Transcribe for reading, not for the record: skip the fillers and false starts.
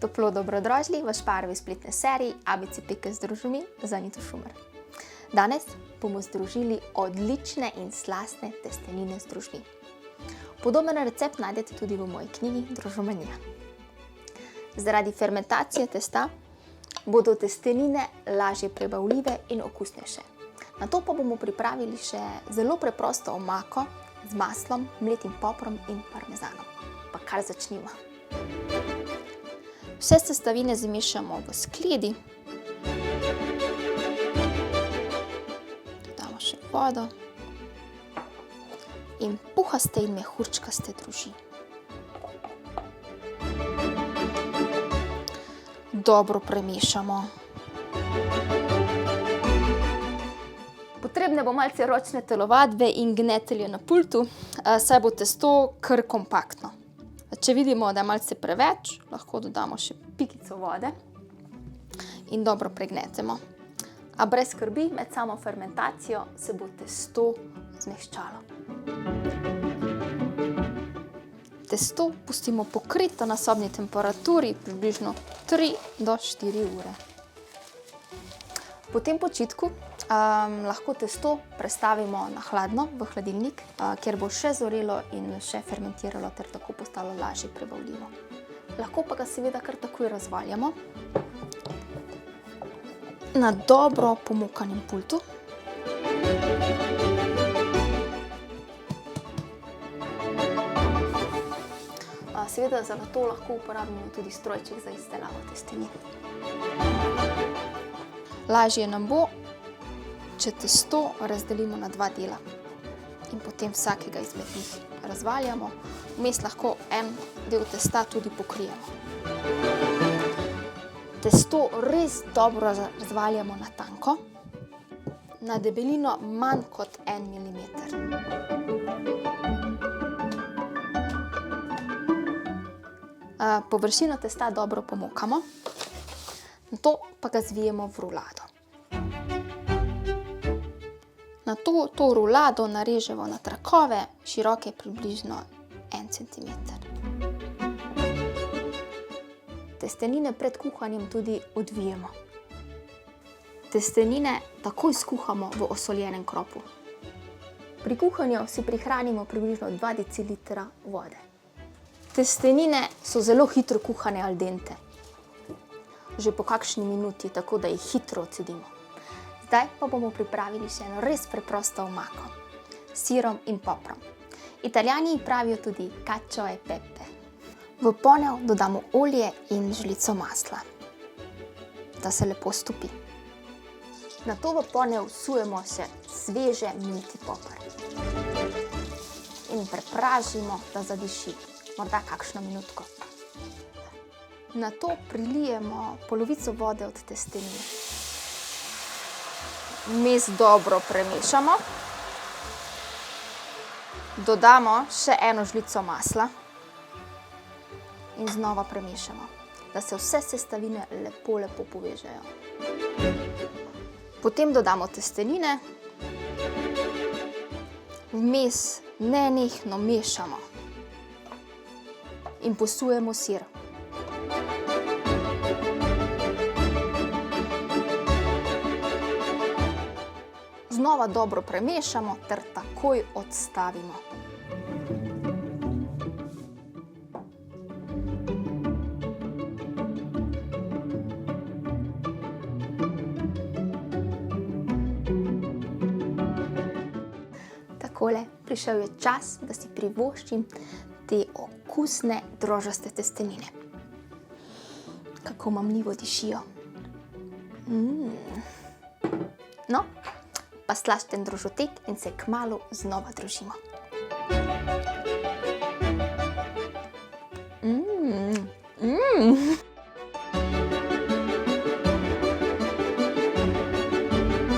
Toplo dobrodošli v Šparovi spletni seriji ABC Peke z družbami z Anito Šumer. Danes bomo združili odlične in slastne testenine z družbi. Podoben recept najdete tudi v moji knjigi Družomanija. Zaradi fermentacije testa bodo testenine lažje prebavljive in okusnejše. Nato pa bomo pripravili še zelo preprosto omako z maslom, mletim poprom in parmezanom. Pa kar začnimo. Vse sestavine zamešamo v skledi. Dodamo še vodo in puhaste in mehurčkaste druži. Dobro premešamo. Potrebne bo malce ročne telovadbe in gnetelje na pultu, saj bo testo kar kompaktno. Če vidimo, da je malce preveč, lahko dodamo še pikico vode in dobro pregnetemo. A brez skrbi, med samo fermentacijo se bo testo zmehčalo. Testo pustimo pokrito na sobni temperaturi približno 3 do 4 ure. Po tem počitku lahko testo prestavimo na hladno v hladilnik, kjer bo še zorelo in še fermentiralo ter tako postalo lažje prebavljivo. Lahko pa ga seveda kar takoj razvaljamo na dobro pomokanem pultu. Seveda za to lahko uporabimo tudi strojček za izdelavo testenin. Lažje nam bo, če testo razdelimo na 2 dela in potem vsakega izmed njih razvaljamo. Vmes lahko en del testa tudi pokrijemo. Testo res dobro razvaljamo na tanko, na debelino manj kot 1 milimeter. Površino testa dobro pomokamo, nato pa ga zvijemo v rulado. Nato to rulado narežemo na trakove, široke približno 1 centimeter. Testenine pred kuhanjem tudi odvijemo. Testenine takoj skuhamo v osoljenem kropu. Pri kuhanju si prihranimo približno 2 decilitra vode. Testenine so zelo hitro kuhane al dente, že po kakšni minuti, tako da jih hitro odcedimo. Zdaj pa bomo pripravili še eno res preprosto omako s sirom in poprom. Italijani pravijo tudi cacio e pepe. V ponev dodamo olje in žlico masla, da se lepo stopi. Nato v ponev vsujemo še sveže mleti poper in prepražimo, da zadiši, morda kakšno minutko. Nato prilijemo polovico vode od testenin. Vmes dobro premešamo. Dodamo še eno žlico masla in znova premešamo, da se vse sestavine lepo povežejo. Potem dodamo testenine. Vmes nenehno mešamo in posujemo sir. Znova dobro premešamo ter takoj odstavimo. Takole, prišel je čas, da si privoščim te okusne drožaste testenine. Kako mamljivo dišijo. No, pa slasten drožotek in se kmalu znova družimo.